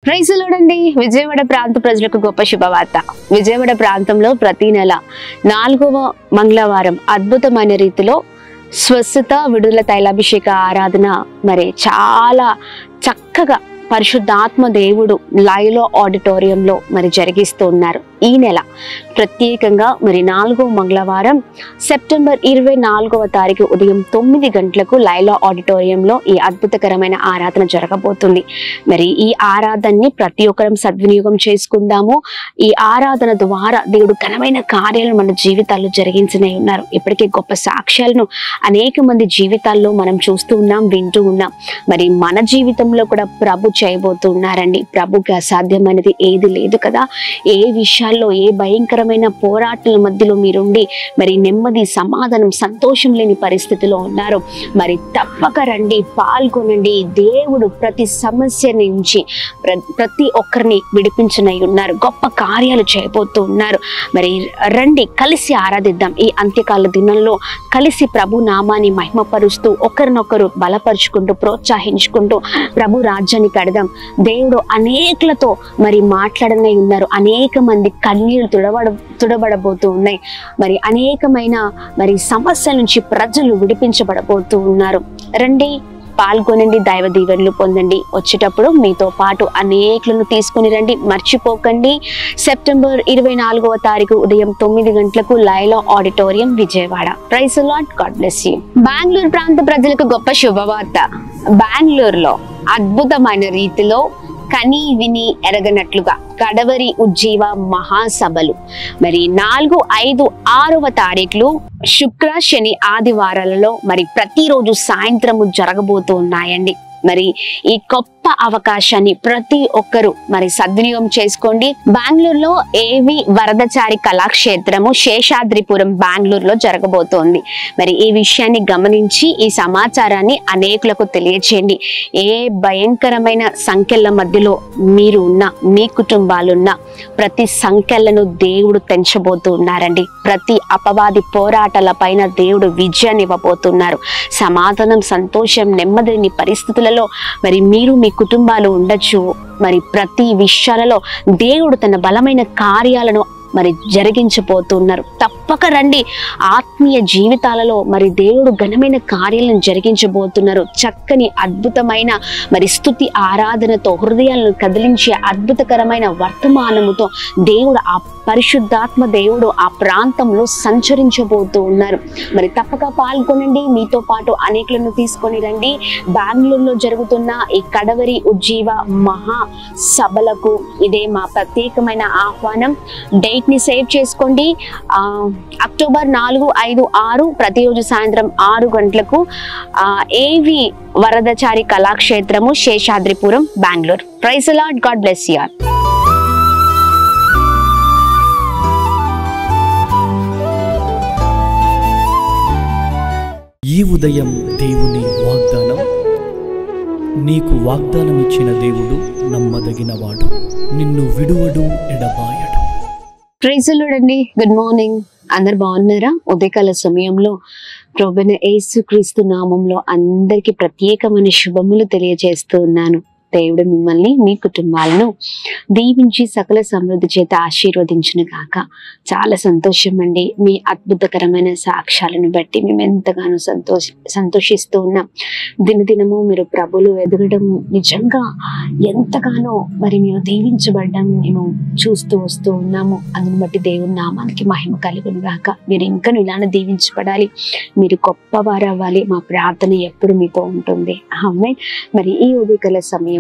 Praise the lord అండి. విజయవాడ ప్రాంత ప్రజలకు గొప్ప శుభవార్త. విజయవాడ ప్రాంతంలో ప్రతి నెల 4వ మంగళవారం అద్భుతమైన రీతిలో స్వస్థత విడుదల తైలాభిషేక ఆరాధన మరి చాలా చక్కగా పరిశుద్ధాత్మ దేవుడు లైవ్లో ఆడిటోరియంలో మరి జరిగిస్తూ ఉన్నారు. ఈ నెల ప్రత్యేకంగా మరి 4వ మంగళవారం సెప్టెంబర్ 24వ తారీఖు ఉదయం 9 గంటలకు లైవ్లో ఆడిటోరియంలో ఈ అద్భుతకరమైన ఆరాధన జరగబోతుంది. మరి ఈ ఆరాధనని ప్రతి ఒక్కరం సద్వినియోగం చేసుకుందాము. ఈ ఆరాధన ద్వారా దేవుడు ఘనమైన కార్యాలను మన జీవితాల్లో జరిగించనే ఉన్నారు. ఇప్పటికే గొప్ప సాక్ష్యాలను అనేక మంది జీవితాల్లో మనం చూస్తూ ఉన్నాం, వింటూ ఉన్నాం. మరి మన జీవితంలో కూడా ప్రభు చేయబోతూ ఉన్నారండి. ప్రభుకి అసాధ్యమైనది ఏది లేదు కదా. ఏ విషయాల్లో ఏ భయంకరమైన పోరాటాల మధ్యలో మీరుండి మరి నెమ్మది, సమాధానం, సంతోషం లేని పరిస్థితిలో ఉన్నారు, మరి తప్పక రండి, పాల్గొనండి. దేవుడు ప్రతి సమస్య నుంచి ప్రతి ఒక్కరిని విడిపించనై ఉన్నారు. గొప్ప కార్యాలు చేయబోతూ ఉన్నారు. మరి రండి, కలిసి ఆరాధిద్దాం. ఈ అంత్యకాల దినంలో కలిసి ప్రభు నామాన్ని మహిమపరుస్తూ ఒకరినొకరు బలపరుచుకుంటూ ప్రోత్సహించుకుంటూ ప్రభు రాజ్యాన్ని కడదాం. దేవుడు అనేకులతో మరి మాట్లాడనై ఉన్నారు. అనేక మంది కన్నీళ్లు తుడబడబోతూ ఉన్నాయి. మరి అనేకమైన మరి సమస్యల నుంచి ప్రజలు విడిపించబడబోతూ ఉన్నారు. రండి, పాల్గొనండి, దైవ దీవెనలు పొందండి. వచ్చేటప్పుడు మీతో పాటు అనేకులను తీసుకుని రండి. మర్చిపోకండి, సెప్టెంబర్ 24వ తారీఖు ఉదయం 9 గంటలకు లైవ్లో auditorium, Vijayawada. Praise the lord, God bless you. Bengaluru ప్రాంత ప్రజలకు గొప్ప శుభవార్త. బెంగళూరులో అద్భుతమైన రీతిలో కని విని ఎరగనట్లుగా కడవరి ఉజ్జీవ మహాసభలు మరి 4, 5, 6వ తారీఖులు శుక్ర, శని, ఆదివారాలలో మరి ప్రతిరోజు సాయంత్రము జరగబోతూ ఉన్నాయండి. మరి ఈ గొప్ప అవకాశాన్ని ప్రతి ఒక్కరూ మరి సద్వినియోగం చేసుకోండి. బెంగళూరులో ఏవి వరదచారి కళాక్షేత్రము శేషాద్రిపురం బెంగళూరులో జరగబోతోంది. మరి ఈ విషయాన్ని గమనించి ఈ సమాచారాన్ని అనేకులకు తెలియచేయండి. ఏ భయంకరమైన సంఖ్యల మధ్యలో మీరు ఉన్నా, మీ కుటుంబాలున్నా, ప్రతి సంఖ్యలను దేవుడు తెంచబోతూ ఉన్నారండి. ప్రతి అపవాది పోరాటాల పైన దేవుడు విజయాన్ని ఇవ్వబోతున్నారు. సమాధానం, సంతోషం, నెమ్మదిని పరిస్థితులలో మరి మీరు, మీ కుటుంబాలు ఉండొచ్చు. మరి ప్రతి విషయాలలో దేవుడు తన బలమైన కార్యాలను మరి జరిగించబోతున్నారు. తప్పక రండి. ఆత్మీయ జీవితాలలో మరి దేవుడు ఘనమైన కార్యాలను జరిగించబోతున్నారు. చక్కని అద్భుతమైన మరి స్తుతి ఆరాధనతో హృదయాలను కదిలించే అద్భుతకరమైన వర్తమానముతో దేవుడు, ఆ పరిశుద్ధాత్మ దేవుడు ఆ ప్రాంతంలో సంచరించబోతూ ఉన్నారు. మరి తప్పక పాల్గొనండి. మీతో పాటు అనేకులను తీసుకొని రండి. బెంగళూరులో జరుగుతున్న ఈ కడవరి ఉజ్జీవ మహా సభలకు ఇదే మా ప్రత్యేకమైన ఆహ్వానం. డేట్ ని సేవ్ చేసుకోండి. అక్టోబర్ 4, 5, 6 ప్రతిరోజు సాయంత్రం 6 గంటలకు ఏవి వరదచారి కళాక్షేత్రము Seshadripuram Bengaluru. Praise the lord, God bless you all. ఈ ఉదయం దేవుని వాగ్దానం. నీకు వాగ్దానం ఇచ్చిన దేవుడు నమ్మదగినవాడు, నిన్ను విడువడు, ఎడబాయడు. ప్రైజ్ ది లార్డ్ అండి. Good morning. అందరు బాగున్నారా? ఉదయకాల సమయంలో ప్రభువైన యేసుక్రీస్తు నామంలో అందరికీ ప్రత్యేకమైన శుభములు తెలియజేస్తూ ఉన్నాను. దేవుడు మిమ్మల్ని, మీ కుటుంబాలను దీవించి సకల సమృద్ధి చేత ఆశీర్వదించును గాక. చాలా సంతోషం అండి. మీ అద్భుతకరమైన సాక్ష్యాలను బట్టి మేము ఎంతగానో సంతోషిస్తూ ఉన్నాం. దినదినము మీరు ప్రభులు ఎదగడం నిజంగా ఎంతగానో మరి మీరు దీవించబడ్డం మేము చూస్తూ వస్తూ ఉన్నాము. అందుని బట్టి దేవుని నామానికి మహిమ కలుగును గాక. మీరు ఇంకా ఇలానే దీవించబడాలి, మీరు గొప్పవారు అవ్వాలి. మా ప్రార్థన ఎప్పుడు మీతో ఉంటుంది. ఆమేన్. మరి ఈ ఉదయకాల సమయం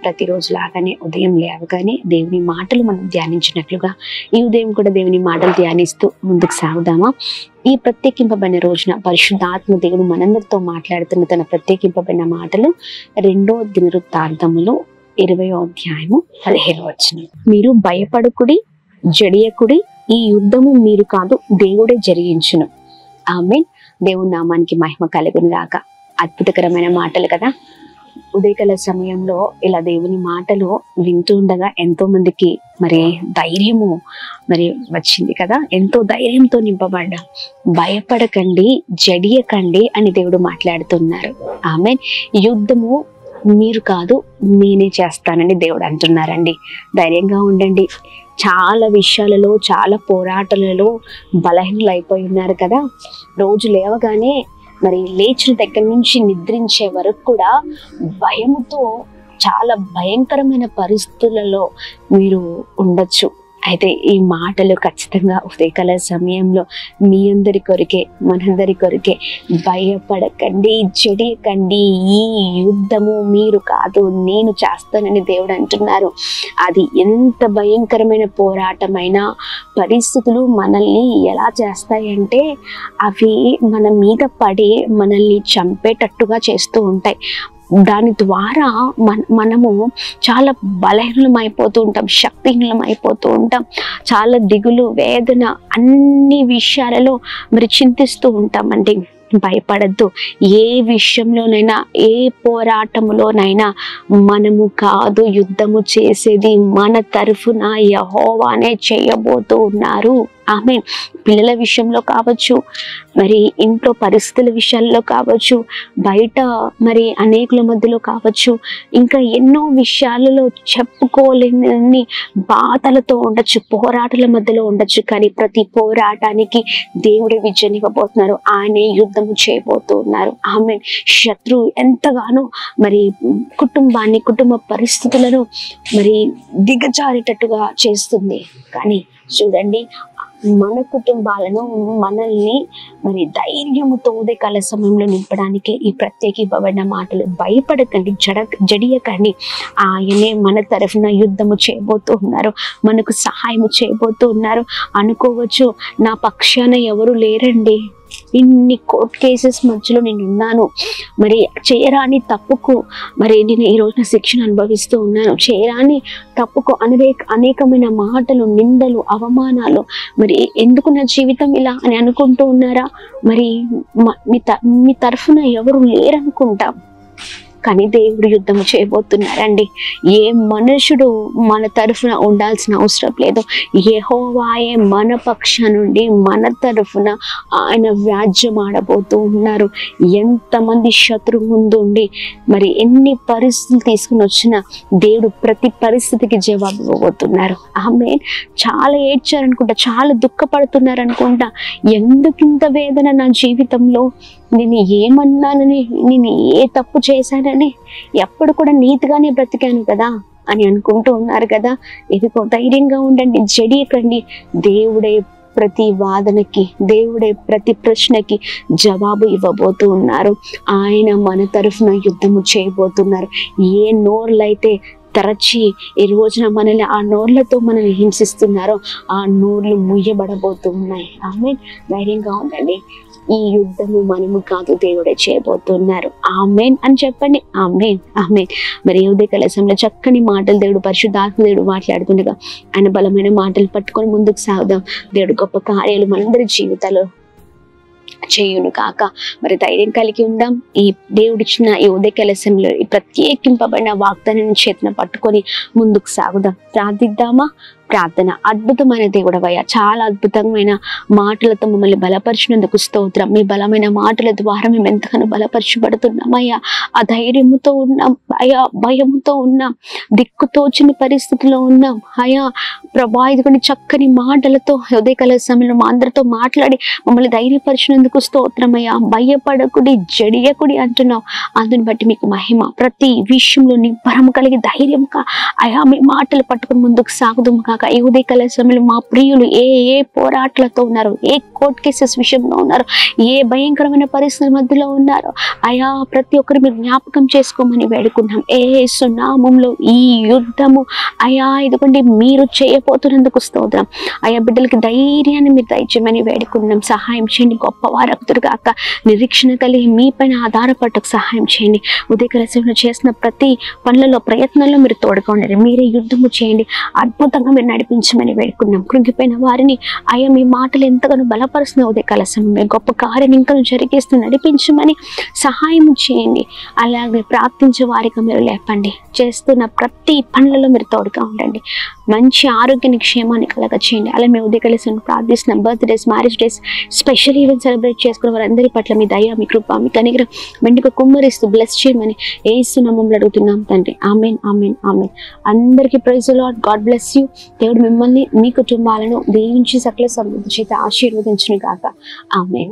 ప్రతిరోజు లాగానే ఉదయం లేవగానే దేవుని మాటలు మనం ధ్యానించినట్లుగా ఈ ఉదయం కూడా దేవుని మాటలు ధ్యానిస్తూ ముందుకు సాగుదామా? ఈ ప్రత్యేకింపబడిన రోజున పరిశుద్ధాత్మ దేవుడు మనందరితో మాట్లాడుతున్న తన ప్రత్యేకింపబడిన మాటలు 2వ దినవృత్తాంతములు 20వ అధ్యాయము 15వ వచనం. మీరు భయపడకుడి, జడియకుడి, ఈ యుద్ధము మీరు కాదు, దేవుడే జరిగించును. ఆమేన్. దేవుని నామానికి మహిమ కలుగును గాక. అద్భుతకరమైన మాటలు కదా. ఉదయకాల సమయంలో ఇలా దేవుని మాటలు వింటూ ఉండగా ఎంతో మందికి మరి ధైర్యము మరి వచ్చింది కదా. ఎంతో ధైర్యంతో నింపబడ్డా. భయపడకండి, జడియకండి అని దేవుడు మాట్లాడుతున్నారు. ఆమేన్. యుద్ధము మీరు కాదు నేనే చేస్తానని దేవుడు అంటున్నారండి. ధైర్యంగా ఉండండి. చాలా విషయాలలో, చాలా పోరాటాలలో బలహీనలు అయిపోయి ఉన్నారు కదా. రోజు లేవగానే మరి లేచిన దగ్గర నుంచి నిద్రించే వరకు కూడా భయముతో చాలా భయంకరమైన పరిస్థితులలో మీరు ఉండొచ్చు. అయితే ఈ మాటలు ఖచ్చితంగా ఉదయకాల సమయంలో మీ అందరి కొరికే, మనందరి కొరికే. భయపడకండి, జడియకండి, ఈ యుద్ధము మీరు కాదు నేను చేస్తానని దేవుడు అంటున్నారు. అది ఎంత భయంకరమైన పోరాటమైన పరిస్థితులు మనల్ని ఎలా చేస్తాయంటే అవి మన మీద పడి మనల్ని చంపేటట్టుగా చేస్తూ ఉంటాయి. దాని ద్వారా మనము చాలా బలహీనం అయిపోతూ ఉంటాం, శక్తిహీనం అయిపోతూ ఉంటాం. చాలా దిగులు, వేదన, అన్ని విషయాలలో మరి చింతిస్తూ ఉంటామండి. భయపడద్దు. ఏ విషయంలోనైనా, ఏ పోరాటంలోనైనా మనము కాదు యుద్ధము చేసేది, మన తరఫున యెహోవానే చేయబోతూ ఉన్నారు. ఆమేన్. పిల్లల విషయంలో కావచ్చు, మరి ఇంట్లో పరిస్థితుల విషయాల్లో కావచ్చు, బయట మరి అనేకుల మధ్యలో కావచ్చు, ఇంకా ఎన్నో విషయాలలో చెప్పుకోలేని బాధలతో ఉండొచ్చు, పోరాటాల మధ్యలో ఉండొచ్చు. కానీ ప్రతి పోరాటానికి దేవుడే విజయం ఇవ్వబోతున్నారు. ఆయనే యుద్ధము చేయబోతూ ఉన్నారు. ఆమేన్. శత్రువు ఎంతగానో మరి కుటుంబాన్ని, కుటుంబ పరిస్థితులను మరి దిగజారేటట్టుగా చేస్తుంది. కానీ చూడండి, మన కుటుంబాలను, మనల్ని మరి ధైర్యముతో ఉదయకాల సమయంలో నింపడానికి ఈ ప్రత్యేకింపబడిన మాటలు. భయపడకండి, జడియకండి. ఆయనే మన తరఫున యుద్ధము చేయబోతూ ఉన్నారు, మనకు సహాయము చేయబోతూ ఉన్నారు. అనుకోవచ్చు, నా పక్షాన ఎవరు లేరండి, ఇన్ని కోర్ట్ కేసెస్ మధ్యలో నేను ఉన్నాను, మరి చేయరాని తప్పుకు మరి నేను ఈ రోజున శిక్షణ అనుభవిస్తూ ఉన్నాను, చేయరాని తప్పుకు అనేకమైన మాటలు, నిందలు, అవమానాలు, మరి ఎందుకు నా జీవితం ఇలా అని అనుకుంటూ ఉన్నారా? మరి మీ తరఫున ఎవరు లేరనుకుంటా. కానీ దేవుడు యుద్ధము చేయబోతున్నారండి. ఏ మనుషుడు మన తరఫున ఉండాల్సిన అవసరం లేదు. యెహోవాయే మన పక్ష నుండి, మన తరఫున ఆయన వ్యాజ్యం ఆడబోతూ ఉన్నారు. ఎంతమంది శత్రువు ముందు ఉండి మరి ఎన్ని పరిస్థితులు తీసుకుని వచ్చినా దేవుడు ప్రతి పరిస్థితికి జవాబు ఇవ్వబోతున్నారు. ఆమె చాలా ఏడ్చారనుకుంటా, చాలా దుఃఖపడుతున్నారు అనుకుంటా. ఎందుకింత వేదన నా జీవితంలో, నేను ఏమన్నానని, నేను ఏ తప్పు చేశానని, ఎప్పుడు కూడా నీతిగానే బ్రతికాను కదా అని అనుకుంటూ ఉన్నారు కదా. ఇదిగో ధైర్యంగా ఉండండి, జడియకండి. దేవుడే ప్రతి వాదనకి, దేవుడే ప్రతి ప్రశ్నకి జవాబు ఇవ్వబోతూ ఉన్నారు. ఆయన మన తరఫున యుద్ధము చేయబోతున్నారు. ఏ నోర్లైతే తరచి ఈ రోజున మనల్ని, ఆ నోర్లతో మనల్ని హింసిస్తున్నారో ఆ నోర్లు ముయ్యబడబోతూ ఉన్నాయి. ఆమేన్. ధైర్యంగా ఉండండి. ఈ యుద్ధము మనము కాదు, దేవుడే చేయబోతున్నారు. ఆమేన్ అని చెప్పండి. ఆమేన్, ఆమేన్. మరి ఉదయకాల సమయంలో చక్కని మాటలు దేవుడు, పరిశుద్ధాత్మ దేవుడు మాట్లాడుతుండగా ఆయన బలమైన మాటలు పట్టుకొని ముందుకు సాగుదాం. దేవుడు గొప్ప కార్యాలు మనందరి జీవితాల్లో చేయును కాక. మరి ధైర్యం కలిగి ఉందాం. ఈ దేవుడిచ్చిన ఈ ఉదయకాల సమయంలో ఈ ప్రత్యేకింపబడిన వాగ్దానాన్ని చేతిన పట్టుకొని ముందుకు సాగుదాం. ప్రార్థిద్దామా? ప్రార్థన. అద్భుతమైన దేవుడవయ్యా, చాలా అద్భుతమైన మాటలతో మమ్మల్ని బలపరిచినందుకు స్తోత్రం. మీ బలమైన మాటల ద్వారా మేము ఎంతగానో బలపరచబడుతున్నామయ్యా. ఆ ధైర్యముతో ఉన్నాం అయ్యా, భయముతో ఉన్నాం, దిక్కుతోచని పరిస్థితిలో ఉన్నాం అయ్యా. ప్రభా, ఇదిగోని చక్కని మాటలతో ఉదయకాల సమయంలో మా అందరితో మాట్లాడి మమ్మల్ని ధైర్యపరిచినందుకు స్తోత్రం అయ్యా. భయపడకుడి, జడియకుడి అంటున్నావు. అందుని బట్టి మీకు మహిమ. ప్రతి విషయంలో నీ భరము కలిగి ధైర్యంగా అయ్యా మీ మాటలు పట్టుకుని ముందుకు సాగుదాం కాక. ఈ ఉదయకాల సమయంలో మా ప్రియులు ఏ పోరాటాలతో ఉన్నారు, ఏ కోర్ట్ కేసెస్ విషయంలో ఉన్నారు, ఏ భయంకరమైన పరిస్థితుల మధ్యలో ఉన్నారు అయ్యా, ప్రతి ఒక్కరు మీరు జ్ఞాపకం చేసుకోమని వేడుకున్నాం. యేసు నామములో ఈ యుద్ధము అయ్యా ఇదిగోండి మీరు చేయబోతున్నందుకు స్తోత్రం అయ్యా. బిడ్డలకి ధైర్యాన్ని మీరు దయచేయమని వేడుకున్నాం. సహాయం చేయండి. గొప్పవారకుదురు గాక. నిరీక్షణ కలిగి మీ పైన ఆధారపడటకు సహాయం చేయండి. ఉదయకాల సమయంలో చేసిన ప్రతి పనులలో, ప్రయత్నాల్లో మీరు తోడుగా ఉండండి. మీరే యుద్ధము చేయండి. అద్భుతంగా మీరు నడిపించమని వేడుకున్నాం. కృంగిపోయిన వారిని అయ్యా మీ మాటలు ఎంతగానో బలపరుస్తున్న ఉదయకాల సమయం గొప్ప కార్యం ఇంకా జరిగేస్తూ నడిపించమని సహాయం చేయండి. అలాగే ప్రార్థించే వారికి మీరు లేపండి. చేస్తున్న ప్రతి పనులలో మీరు తోడుగా ఉండండి. మంచి ఆరోగ్యాన్ని క్షేమాన్ని కలగ చేయండి. అలా మేము ఉదయకాల సమయం ప్రార్థిస్తున్నాం. Birthdays, marriage days, special event celebrate చేసుకున్న వారందరి పట్ల మీ దయ, మీ కృప, మీ కనికరం మెండుగా కుమ్మరిస్తూ బ్లెస్ చేయమని యేసు నామములో అడుగుతున్నాం తండ్రి. ఆమేన్, ఆమేన్, ఆమేన్. అందరికీ praise the lord. God bless you. దేవుడు మిమ్మల్ని మీ కుటుంబాలను దీవించి సకల సమృద్ధి చేత ఆశీర్వదించును గాక. ఆమేన్.